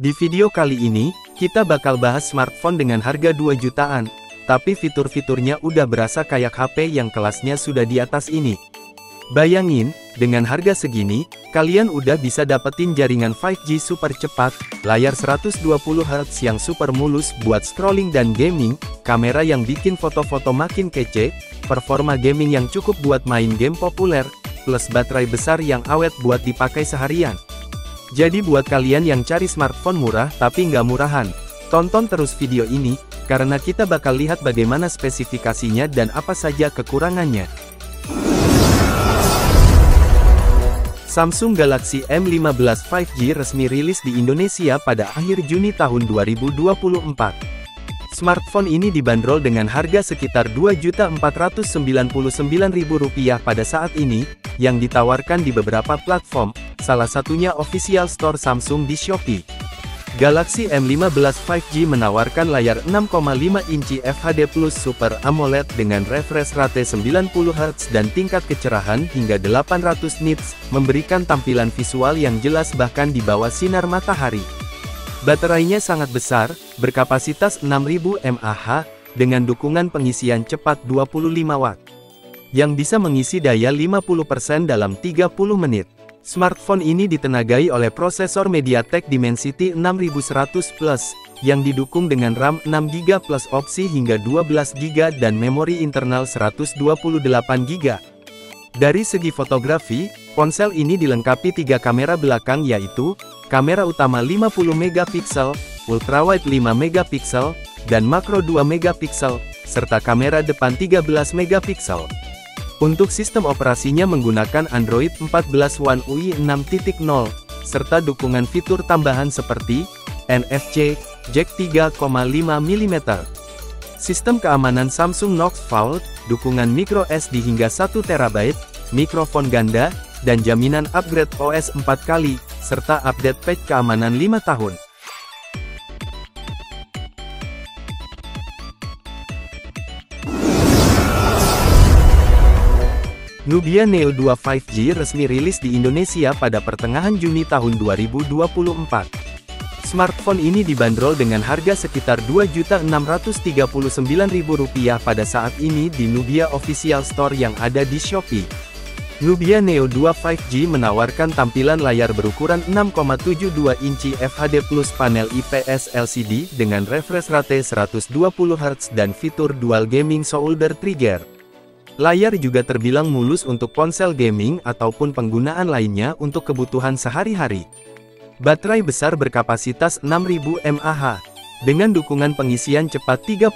Di video kali ini, kita bakal bahas smartphone dengan harga 2 jutaan, tapi fitur-fiturnya udah berasa kayak HP yang kelasnya sudah di atas ini. Bayangin, dengan harga segini, kalian udah bisa dapetin jaringan 5G super cepat, layar 120Hz yang super mulus buat scrolling dan gaming, kamera yang bikin foto-foto makin kece, performa gaming yang cukup buat main game populer, plus baterai besar yang awet buat dipakai seharian. Jadi buat kalian yang cari smartphone murah tapi nggak murahan, tonton terus video ini, karena kita bakal lihat bagaimana spesifikasinya dan apa saja kekurangannya. Samsung Galaxy M15 5G resmi rilis di Indonesia pada akhir Juni tahun 2024. Smartphone ini dibanderol dengan harga sekitar Rp2.499.000 pada saat ini, yang ditawarkan di beberapa platform, salah satunya official store Samsung di Shopee. Galaxy M15 5G menawarkan layar 6,5 inci FHD+ Super AMOLED dengan refresh rate 90Hz dan tingkat kecerahan hingga 800 nits, memberikan tampilan visual yang jelas bahkan di bawah sinar matahari. Baterainya sangat besar, berkapasitas 6000 mAh, dengan dukungan pengisian cepat 25 Watt, yang bisa mengisi daya 50% dalam 30 menit. Smartphone ini ditenagai oleh prosesor MediaTek Dimensity 6100 Plus, yang didukung dengan RAM 6GB plus opsi hingga 12GB dan memori internal 128GB. Dari segi fotografi, ponsel ini dilengkapi 3 kamera belakang yaitu, kamera utama 50MP, ultrawide 5MP, dan makro 2MP, serta kamera depan 13MP. Untuk sistem operasinya menggunakan Android 14 One UI 6.0, serta dukungan fitur tambahan seperti NFC, jack 3,5 mm. Sistem keamanan Samsung Knox Vault, dukungan microSD hingga 1TB, mikrofon ganda, dan jaminan upgrade OS 4 kali, serta update patch keamanan 5 tahun. Nubia Neo 2 5G resmi rilis di Indonesia pada pertengahan Juni tahun 2024. Smartphone ini dibanderol dengan harga sekitar Rp2.639.000 pada saat ini di Nubia Official Store yang ada di Shopee. Nubia Neo 2 5G menawarkan tampilan layar berukuran 6,72 inci FHD+ panel IPS LCD dengan refresh rate 120Hz dan fitur dual gaming shoulder trigger. Layar juga terbilang mulus untuk ponsel gaming ataupun penggunaan lainnya untuk kebutuhan sehari-hari. Baterai besar berkapasitas 6000 mAh, dengan dukungan pengisian cepat 33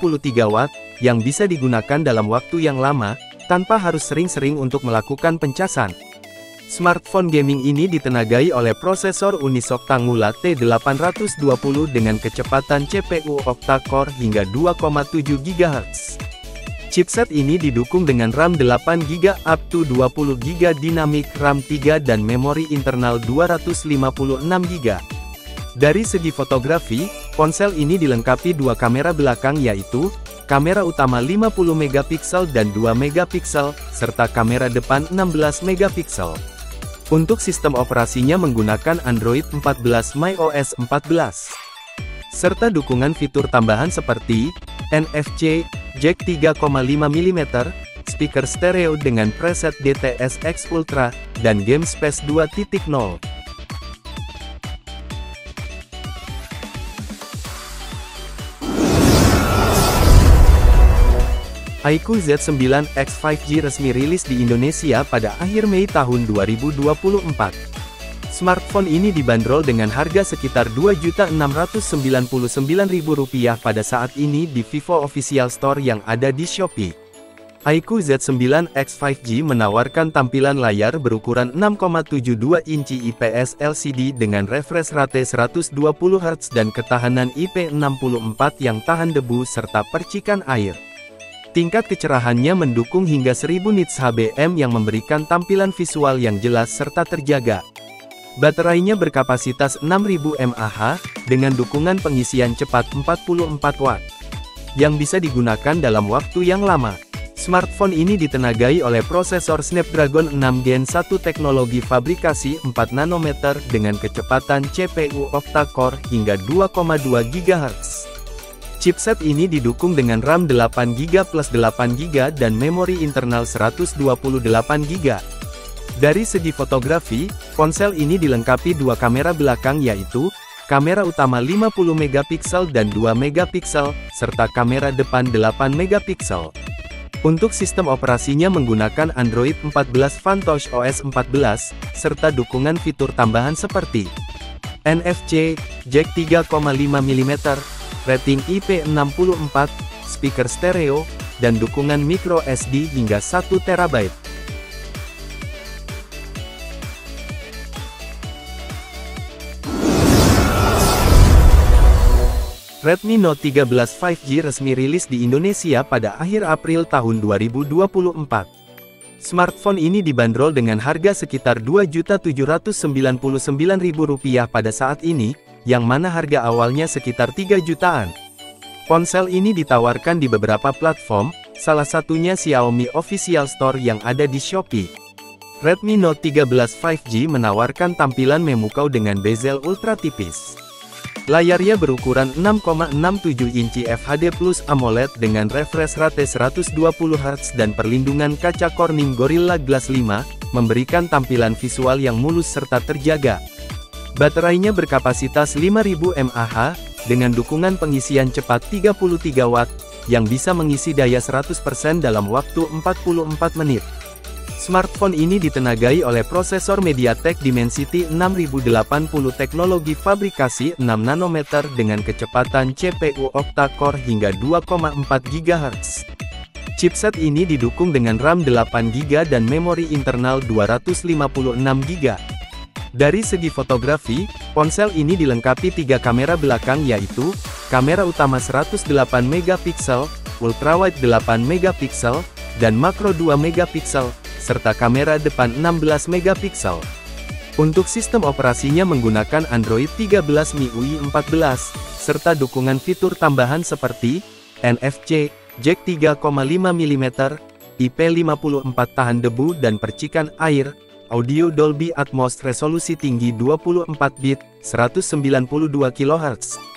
Watt, yang bisa digunakan dalam waktu yang lama, tanpa harus sering-sering untuk melakukan pencasan. Smartphone gaming ini ditenagai oleh prosesor Unisoc Tangula T820 dengan kecepatan CPU octa-core hingga 2,7 GHz. Chipset ini didukung dengan RAM 8GB up to 20GB Dynamic RAM 3 dan memori internal 256GB. Dari segi fotografi, ponsel ini dilengkapi 2 kamera belakang yaitu, kamera utama 50MP dan 2MP, serta kamera depan 16MP. Untuk sistem operasinya menggunakan Android 14 MyOS 14. Serta dukungan fitur tambahan seperti, NFC, jack 3,5 mm, speaker stereo dengan preset DTS-X Ultra, dan game space 2.0. iQOO Z9X 5G resmi rilis di Indonesia pada akhir Mei tahun 2024. Smartphone ini dibanderol dengan harga sekitar Rp2.699.000 pada saat ini di Vivo Official Store yang ada di Shopee. iQOO Z9X 5G menawarkan tampilan layar berukuran 6,72 inci IPS LCD dengan refresh rate 120Hz dan ketahanan IP64 yang tahan debu serta percikan air. Tingkat kecerahannya mendukung hingga 1000 nits HBM yang memberikan tampilan visual yang jelas serta terjaga. Baterainya berkapasitas 6000 mAh, dengan dukungan pengisian cepat 44 Watt, yang bisa digunakan dalam waktu yang lama. Smartphone ini ditenagai oleh prosesor Snapdragon 6 Gen 1 teknologi fabrikasi 4 nanometer dengan kecepatan CPU octa-core hingga 2,2 GHz. Chipset ini didukung dengan RAM 8GB plus 8GB dan memori internal 128GB. Dari segi fotografi, ponsel ini dilengkapi dua kamera belakang yaitu kamera utama 50MP dan 2MP, serta kamera depan 8MP. Untuk sistem operasinya menggunakan Android 14 Vantage OS 14, serta dukungan fitur tambahan seperti NFC, jack 3,5 mm, rating IP64, speaker stereo, dan dukungan micro SD hingga 1 TB. Redmi Note 13 5G resmi rilis di Indonesia pada akhir April tahun 2024. Smartphone ini dibanderol dengan harga sekitar Rp2.799.000 pada saat ini, yang mana harga awalnya sekitar 3 jutaan. Ponsel ini ditawarkan di beberapa platform, salah satunya Xiaomi Official Store yang ada di Shopee. Redmi Note 13 5G menawarkan tampilan memukau dengan bezel ultra tipis. Layarnya berukuran 6,67 inci FHD Plus AMOLED dengan refresh rate 120Hz dan perlindungan kaca Corning Gorilla Glass 5, memberikan tampilan visual yang mulus serta terjaga. Baterainya berkapasitas 5000 mAh, dengan dukungan pengisian cepat 33 Watt, yang bisa mengisi daya 100% dalam waktu 44 menit. Smartphone ini ditenagai oleh prosesor MediaTek Dimensity 6080 teknologi fabrikasi 6 nanometer dengan kecepatan CPU octa-core hingga 2,4 GHz. Chipset ini didukung dengan RAM 8GB dan memori internal 256GB. Dari segi fotografi, ponsel ini dilengkapi 3 kamera belakang yaitu, kamera utama 108MP, ultrawide 8MP, dan makro 2MP, serta kamera depan 16MP. Untuk sistem operasinya menggunakan Android 13 MIUI 14, serta dukungan fitur tambahan seperti NFC, jack 3,5 mm, IP54 tahan debu dan percikan air, audio Dolby Atmos resolusi tinggi 24 bit, 192 kHz.